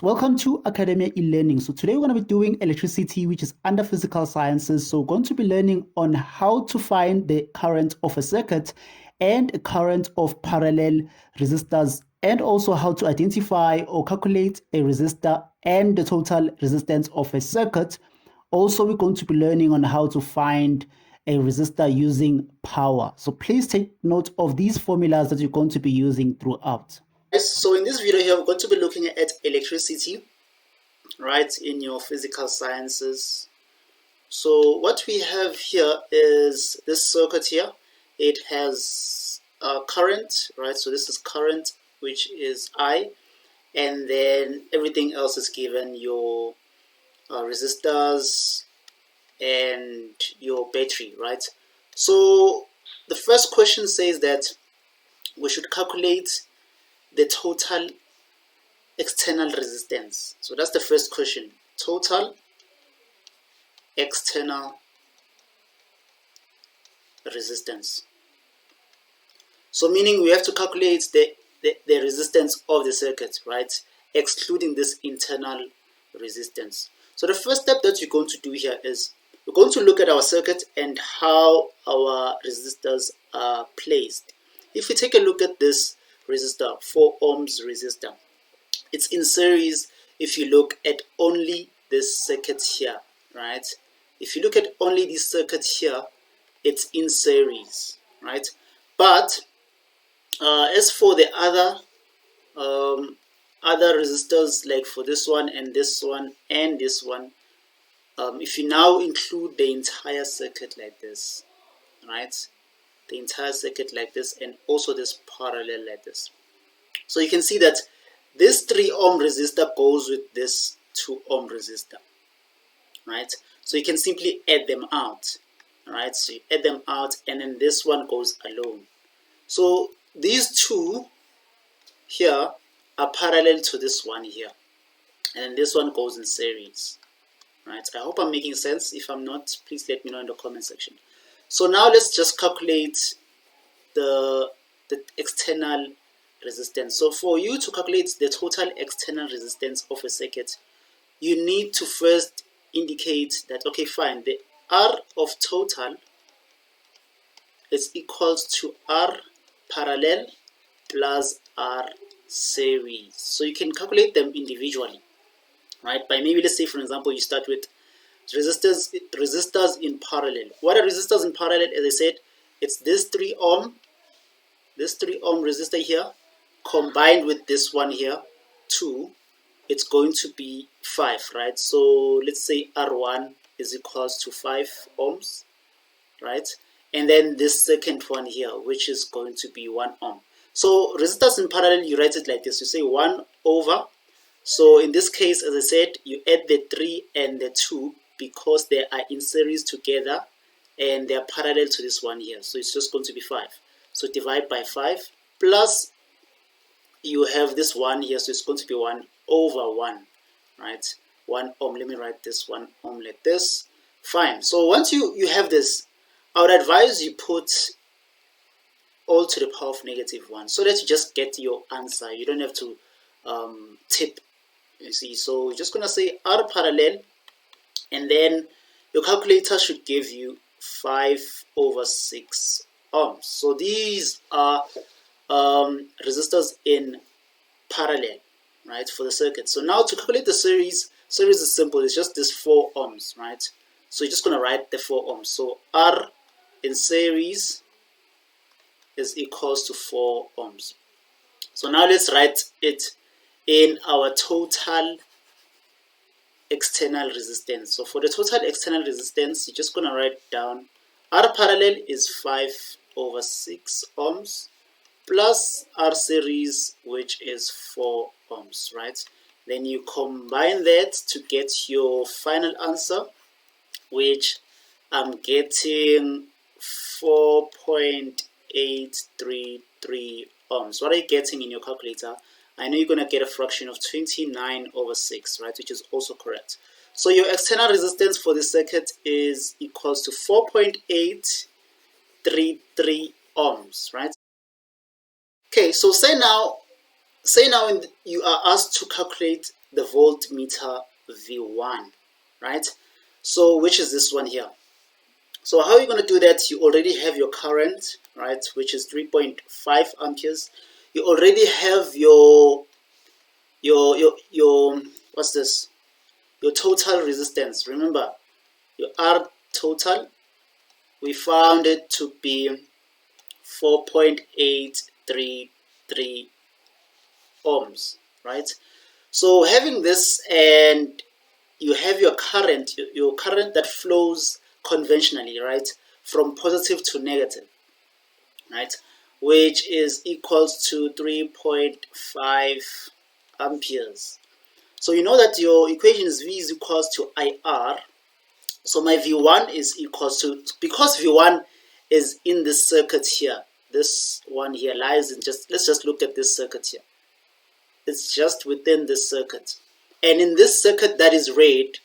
Welcome to Academia e-learning. So today we're going to be doing electricity, which is under physical sciences. So we're going to be learning on how to find the current of a circuit and a current of parallel resistors, and also how to identify or calculate a resistor and the total resistance of a circuit. Also, we're going to be learning on how to find a resistor using power. So please take note of these formulas that you're going to be using throughout. So in this video here, we're going to be looking at electricity, right, in your physical sciences. So what we have here is this circuit here. It has current, right? So this is current, which is I, and then everything else is given, your resistors and your battery, right? So the first question says that we should calculate the total external resistance. So that's the first question. Total external resistance. So meaning we have to calculate the resistance of the circuit, right? Excluding this internal resistance. So the first step that you're going to do here is we're going to look at our circuit and how our resistors are placed. If we take a look at this resistor, 4 ohms resistor, it's in series if you look at only this circuit here, right? If you look at only this circuit here, it's in series, right? But as for the other resistors, like for this one and this one and this one, if you now include the entire circuit like this, right? The entire circuit like this, and also this parallel like this. So you can see that this 3 ohm resistor goes with this 2 ohm resistor, right? So you can simply add them out, right? So you add them out, and then this one goes alone. So these two here are parallel to this one here, and this one goes in series, right? I hope I'm making sense. If I'm not, please let me know in the comment section. So now let's just calculate the external resistance. So for you to calculate the total external resistance of a circuit, you need to first indicate that, okay, fine, the R of total is equals to R parallel plus R series. So you can calculate them individually, right? By maybe, let's say, for example, you start with resistors in parallel. What are resistors in parallel? As I said, it's this 3 ohm resistor here combined with this one here, 2, it's going to be 5, right? So let's say R1 is equals to 5 ohms, right? And then this second one here, which is going to be 1 ohm. So resistors in parallel, you write it like this. You say 1 over. So in this case, as I said, you add the 3 and the 2 because they are in series together and they are parallel to this one here. So it's just going to be 5. So divide by 5 plus you have this one here, so it's going to be 1 over 1, right? 1 ohm. Let me write this 1 ohm like this. Fine. So once you have this, I would advise you put all to the power of -1 so that you just get your answer. You don't have to tip, you see. So you're just going to say R parallel, and then your calculator should give you 5 over 6 ohms. So these are resistors in parallel, right, for the circuit. So now to calculate the series is simple. It's just this 4 ohms, right? So you're just going to write the 4 ohms. So R in series is equals to 4 ohms. So now let's write it in our total external resistance. So for the total external resistance, you're just going to write down R parallel is 5 over 6 ohms plus R series, which is 4 ohms, right? Then you combine that to get your final answer, which I'm getting 4.833 ohms. What are you getting in your calculator? I know you're going to get a fraction of 29 over 6, right, which is also correct. So your external resistance for this circuit is equals to 4.833 ohms, right? Okay, so say now you are asked to calculate the voltmeter V1, right? So which is this one here. So how are you going to do that? You already have your current, right, which is 3.5 amperes. You already have your what's this? Your total resistance. Remember, your R total, we found it to be 4.833 ohms, right? So having this, and you have your current, your current that flows conventionally, right, from positive to negative, right, which is equals to 3.5 amperes. So you know that your equation is V is equals to IR. So my V1 is equals to, because V1 is in this circuit here, this one here lies in just, let's just look at this circuit here. It's just within this circuit. And in this circuit that is red,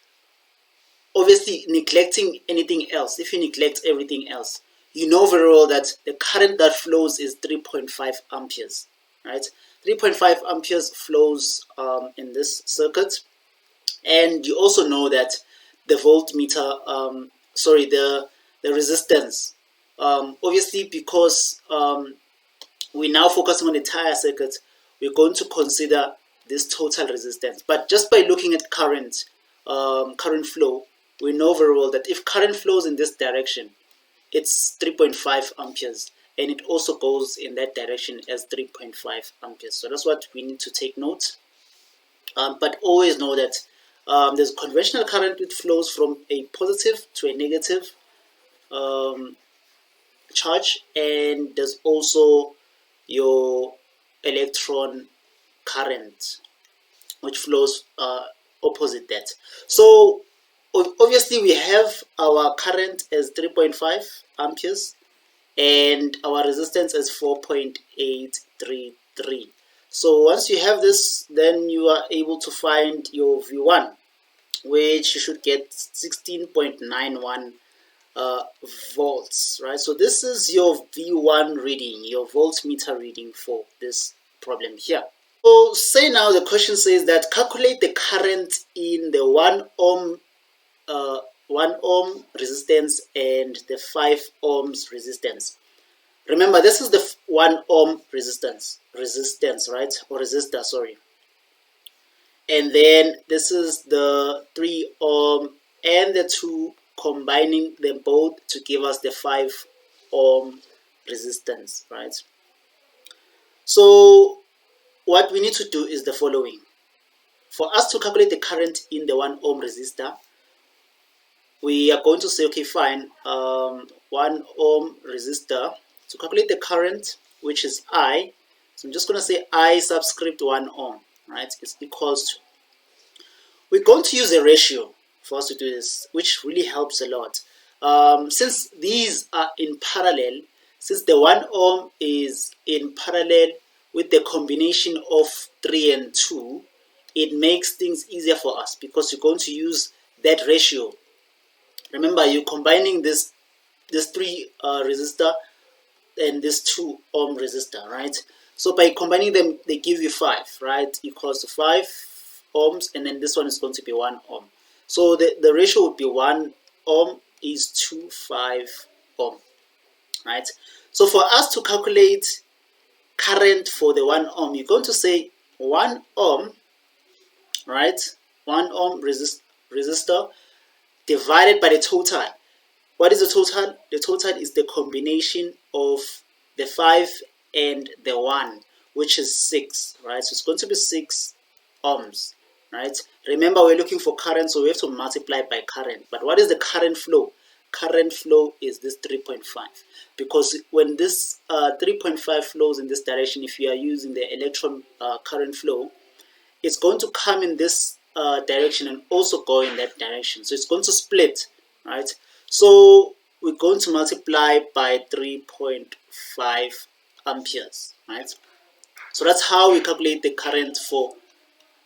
obviously neglecting anything else, if you neglect everything else, you know very well that the current that flows is 3.5 amperes, right? 3.5 amperes flows in this circuit. And you also know that the voltmeter, the resistance, obviously because we're now focusing on the entire circuit, we're going to consider this total resistance. But just by looking at current flow, we know very well that if current flows in this direction, it's 3.5 amperes, and it also goes in that direction as 3.5 amperes. So that's what we need to take note. But always know that there's conventional current which flows from a positive to a negative charge, and there's also your electron current which flows opposite that. So obviously we have our current as 3.5 amperes and our resistance as 4.833. So once you have this, then you are able to find your V1, which you should get 16.91 volts, right? So this is your V1 reading, your voltmeter reading for this problem here. So say now the question says that calculate the current in the 1 ohm resistance and the 5 ohms resistance. Remember, this is the 1 ohm resistance, right? Or resistor, sorry. And then this is the 3 ohm and the 2, combining them both to give us the 5 ohm resistance, right? So what we need to do is the following. For us to calculate the current in the 1 ohm resistor, we are going to say, okay, fine, 1 ohm resistor, to calculate the current, which is I, so I'm just going to say I subscript 1 ohm, right, is equals to, we're going to use a ratio for us to do this, which really helps a lot. Since these are in parallel, since the 1 ohm is in parallel with the combination of 3 and 2, it makes things easier for us because you're going to use that ratio. Remember, you're combining this 3 resistor and this 2 ohm resistor, right? So by combining them, they give you 5, right? Equals to 5 ohms, and then this one is going to be 1 ohm. So the ratio would be 1 ohm is to 5 ohm, right? So for us to calculate current for the 1 ohm, you're going to say 1 ohm, right? 1 ohm resistor divided by the total. What is the total? The total is the combination of the 5 and the 1, which is 6, right? So it's going to be 6 ohms, right? Remember, we're looking for current, so we have to multiply by current. But what is the current flow? Current flow is this 3.5, because when this 3.5 flows in this direction, if you are using the electron current flow, it's going to come in this direction and also go in that direction. So it's going to split, right? So we're going to multiply by 3.5 amperes, right? So that's how we calculate the current for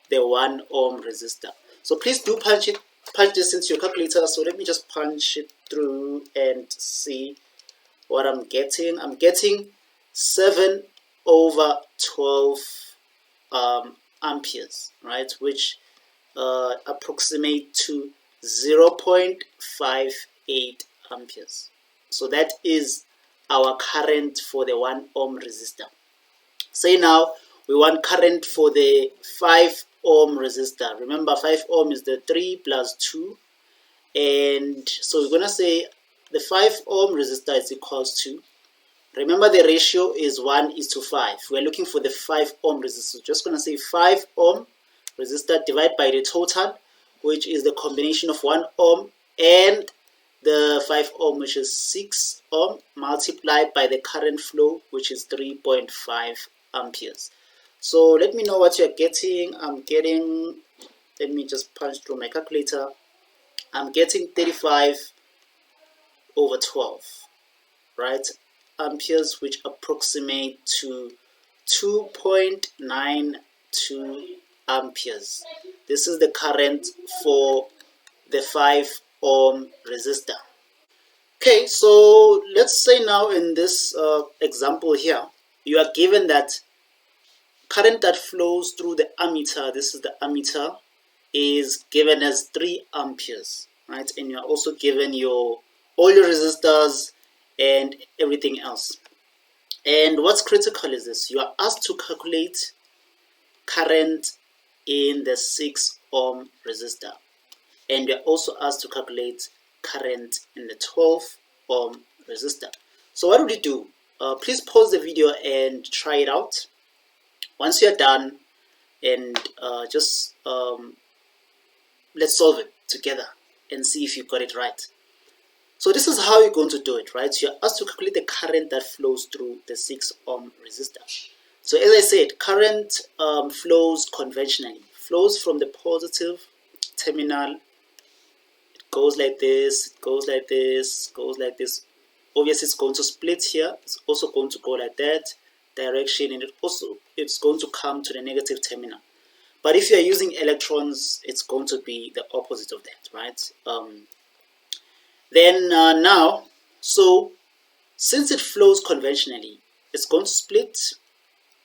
the 1 ohm resistor. So please do punch this into your calculator. So let me just punch it through and see what I'm getting. I'm getting 7/12 amperes, right? Which approximate to 0.58 amperes. So that is our current for the 1 ohm resistor. Say now we want current for the 5 ohm resistor. Remember 5 ohm is the 3 plus 2, and so we're gonna say the 5 ohm resistor is equals to, remember the ratio is 1:5. We're looking for the 5 ohm resistor. Just gonna say 5 ohm resistor divided by the total, which is the combination of 1 ohm and the 5 ohm, which is 6 ohm, multiplied by the current flow, which is 3.5 amperes. So let me know what you're getting. I'm getting, let me just punch through my calculator. I'm getting 35/12, right, amperes, which approximate to 2.92 amperes. This is the current for the 5 ohm resistor. Okay, so let's say now in this example here, you are given that current that flows through the ammeter, this is the ammeter, is given as 3 amperes, right? And you're also given all your resistors and everything else. And what's critical is this: you are asked to calculate current in the 6 ohm resistor, and you're also asked to calculate current in the 12 ohm resistor. So what would you do? Please pause the video and try it out. Once you're done, and let's solve it together and see if you got it right. So this is how you're going to do it, right? So you're asked to calculate the current that flows through the 6 ohm resistor. So as I said, current flows conventionally. Flows from the positive terminal. It goes like this, it goes like this, goes like this. Obviously it's going to split here. It's also going to go like that direction, and it's going to come to the negative terminal. But if you're using electrons, it's going to be the opposite of that, right? Now, so since it flows conventionally, it's going to split.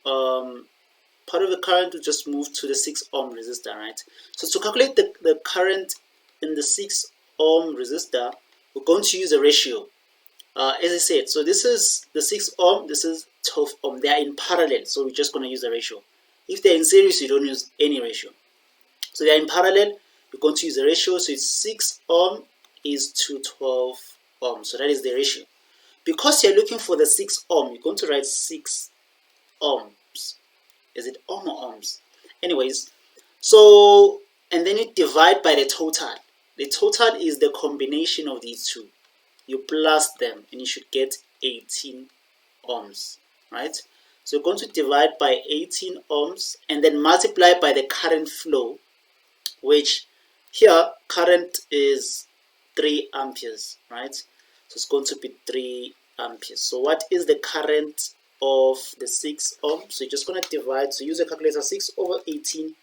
Part of the current will just move to the 6 ohm resistor, right? So to calculate the current in the 6 ohm resistor, we're going to use a ratio. As I said, so this is the 6 ohm, this is 12 ohm. They are in parallel, so we're just going to use a ratio. If they're in series, you don't use any ratio. So they are in parallel, we're going to use a ratio. So it's 6 ohm is to 12 ohm. So that is the ratio. Because you're looking for the 6 ohm, you're going to write 6 ohms. Is it ohm or ohms? Anyways, so, and then you divide by the total. The total is the combination of these two. You plus them and you should get 18 ohms, right? So you're going to divide by 18 ohms and then multiply by the current flow, which here current is 3 amperes, right? So it's going to be 3 amperes. So what is the current of the 6 ohm? So you're just going to divide. So use a calculator. 6 over 18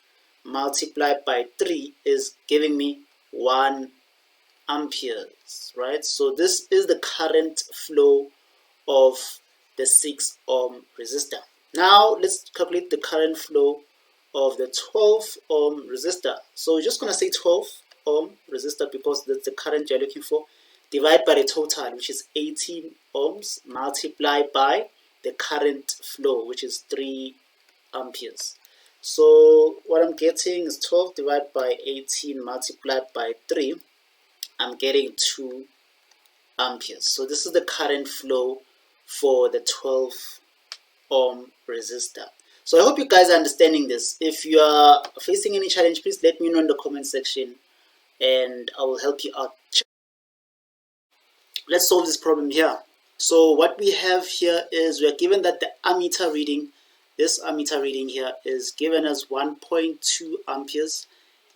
multiplied by 3 is giving me 1 amperes, right? So this is the current flow of the 6 ohm resistor. Now let's calculate the current flow of the 12 ohm resistor. So we're just going to say 12 ohm resistor because that's the current you're looking for. Divide by the total, which is 18 ohms, multiplied by the current flow, which is 3 amperes. So what I'm getting is 12 divided by 18 multiplied by 3. I'm getting 2 amperes. So this is the current flow for the 12 ohm resistor. So I hope you guys are understanding this. If you are facing any challenge, please let me know in the comment section and I will help you out. Let's solve this problem here. So what we have here is we are given that the ammeter reading, this ammeter reading here is given as 1.2 amperes,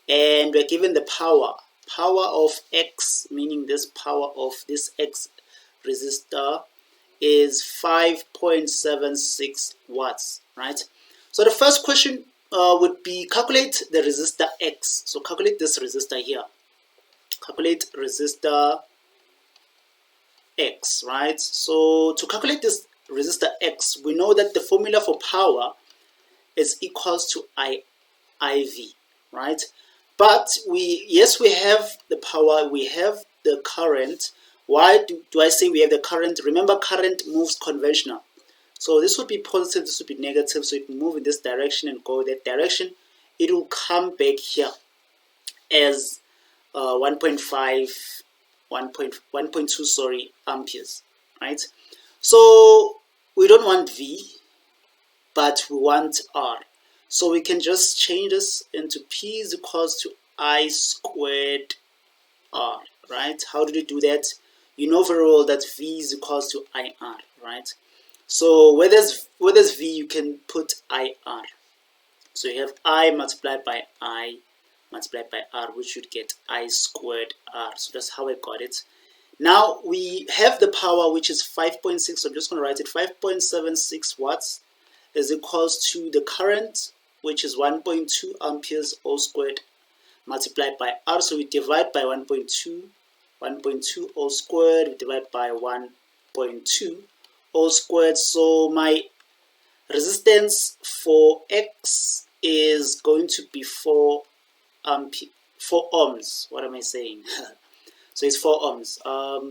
and we're given the power of X, meaning this power of this X resistor is 5.76 watts, right? So the first question would be calculate the resistor X. So calculate this resistor here. Calculate resistor X, right? So to calculate this resistor X, we know that the formula for power is equals to IV, right? But yes, we have the power, we have the current. Why do I say we have the current? Remember, current moves conventional. So this would be positive, this would be negative. So it will move in this direction and go that direction. It will come back here as 1.5, 1.2, sorry, amperes, right? So we don't want V, but we want R. So we can just change this into P is equals to I squared R, right? How do we do that? You know very well that V is equals to IR, right? So where there's V, you can put IR. So you have I multiplied by I multiplied by R, which should get I squared R. So that's how I got it. Now we have the power, which is 5.6. So I'm just going to write it. 5.76 watts is equals to the current, which is 1.2 amperes all squared multiplied by R. So we divide by 1.2 all squared, we divide by 1.2 all squared. So my resistance for X is going to be 4 ohms. What am I saying? So it's 4 ohms.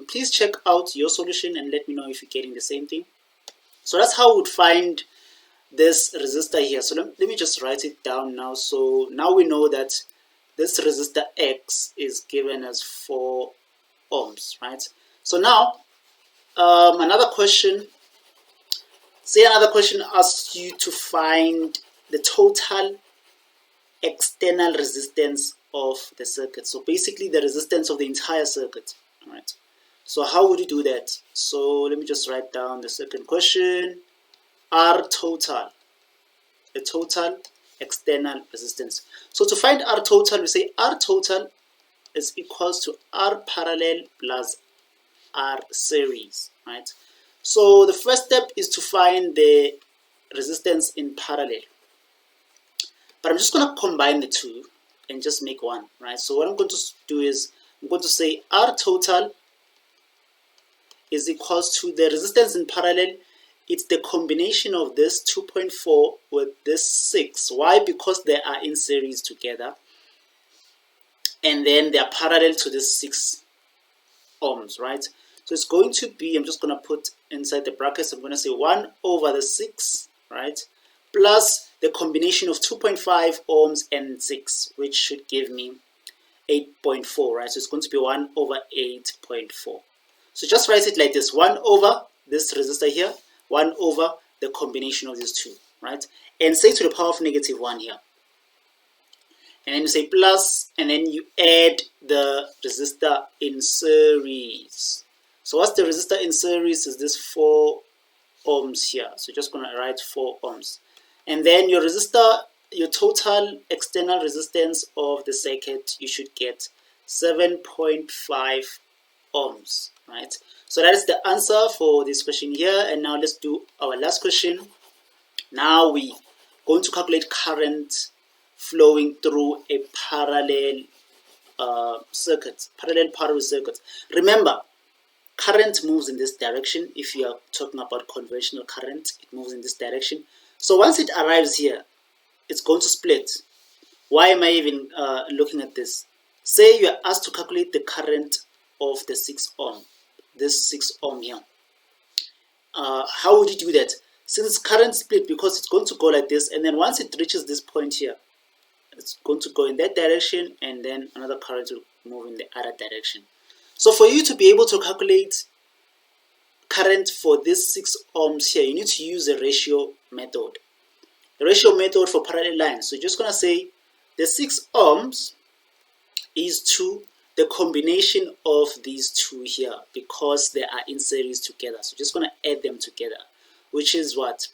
Please check out your solution and let me know if you're getting the same thing. So that's how we would find this resistor here. So let me just write it down now. So now we know that this resistor X is given as 4 ohms, right? So now another question. Say another question asks you to find the total external resistance of the circuit. So basically the resistance of the entire circuit. All right. So how would you do that? So let me just write down the second question. R total, the total external resistance. So to find R total, we say R total is equals to R parallel plus R series, right? So the first step is to find the resistance in parallel. But I'm just going to combine the two and just make one, right? So what I'm going to do is I'm going to say R total is equals to the resistance in parallel. It's the combination of this 2.4 with this 6. Why? Because they are in series together. And then they are parallel to this 6 ohms, right? So it's going to be, I'm just going to put inside the brackets, I'm going to say 1 over the 6, right? Plus the combination of 2.5 ohms and 6, which should give me 8.4, right? So it's going to be 1 over 8.4. So just write it like this, 1 over this resistor here, 1 over the combination of these two, right? And say to the power of negative 1 here. And then you say plus, and then you add the resistor in series. So what's the resistor in series? Is this 4 ohms here. So you're just going to write 4 ohms. And then your resistor, your total external resistance of the circuit, you should get 7.5 ohms, right? So that is the answer for this question here. And now let's do our last question. Now we going to calculate current flowing through a parallel circuit, parallel circuit. Remember, current moves in this direction. If you are talking about conventional current, it moves in this direction. So once it arrives here, it's going to split. Why am I even looking at this? Say you are asked to calculate the current of the 6 ohm, this 6 ohm here. How would you do that? Since current split, because it's going to go like this, and then once it reaches this point here, it's going to go in that direction, and then another current will move in the other direction. So for you to be able to calculate current for this 6 ohms here, you need to use the ratio method. The ratio method for parallel lines. So you're just going to say the 6 ohms is to the combination of these two here because they are in series together. So just going to add them together, which is what?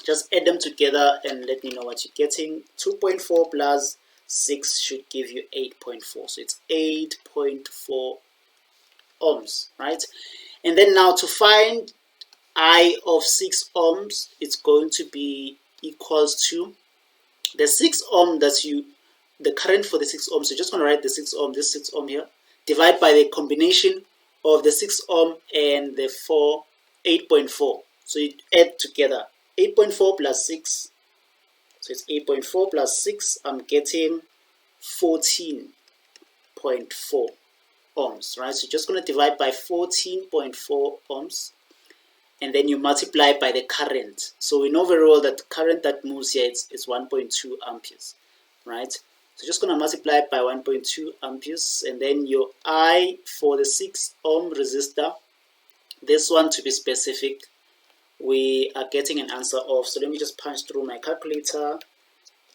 Just add them together and let me know what you're getting. 2.4 plus 6 should give you 8.4. So it's 8.4 ohms, right? And then now to find I of 6 ohms, it's going to be equals to the 6 ohm that the current for the 6 ohms. So just going to write the 6 ohm, this 6 ohm here, divide by the combination of the 6 ohm and the 8.4. So you add together 8.4 plus 6. So it's 8.4 plus 6. I'm getting 14.4 ohms, right? So you're just going to divide by 14.4 ohms, and then you multiply by the current. So we know very well that current that moves here is 1.2 amperes, right? So just going to multiply by 1.2 amperes, and then your I for the 6 ohm resistor, this one to be specific, we are getting an answer of, so let me just punch through my calculator.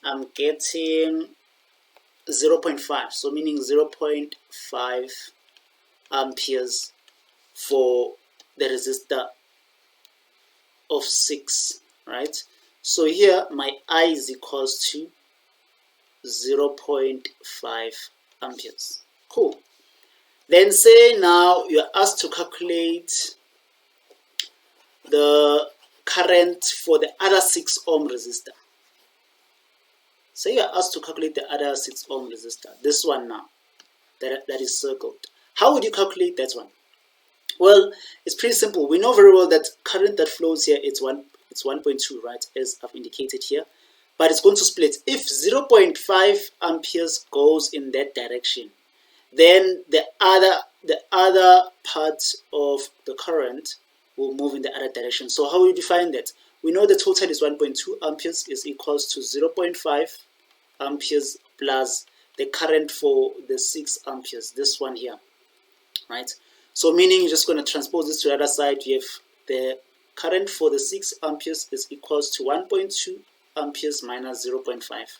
I'm getting 0.5, so meaning 0.5 amperes for the resistor of 6, right? So here my I is equals to 0.5 amperes. Cool. Then say now you're asked to calculate the current for the other 6 ohm resistor. Say you're asked to calculate the other 6 ohm resistor, this one now, that is circled. How would you calculate that one? Well, it's pretty simple. We know very well that current that flows here, it's 1.2, right, as I've indicated here. But it's going to split. If 0.5 amperes goes in that direction, then the other part of the current will move in the other direction. So how we define that? We know the total is 1.2 amperes is equals to 0.5 amperes plus the current for the 6 amperes, this one here, right? So meaning you're just going to transpose this to the other side. You have the current for the 6 amperes is equals to 1.2 amperes minus 0.5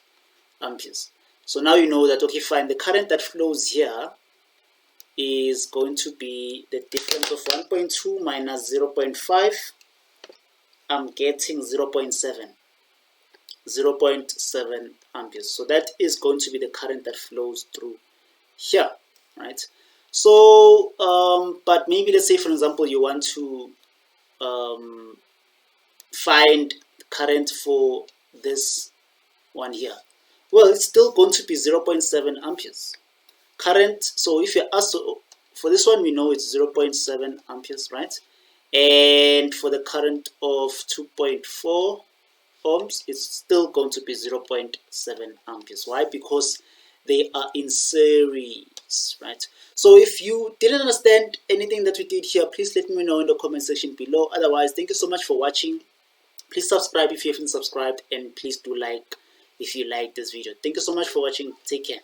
amperes. So now you know that, okay, fine, the current that flows here is going to be the difference of 1.2 minus 0.5. I'm getting 0.7 amperes. So that is going to be the current that flows through here, right? So, but maybe let's say, for example, you want to find current for this one here. Well, it's still going to be 0.7 amperes. Current, so if you're asked to, for this one, we know it's 0.7 amperes, right? And for the current of 2.4 ohms, it's still going to be 0.7 amperes. Why? Because they are in series, right? So if you didn't understand anything that we did here, please let me know in the comment section below. Otherwise, thank you so much for watching. Please subscribe if you haven't subscribed, and please do like if you like this video. Thank you so much for watching. Take care.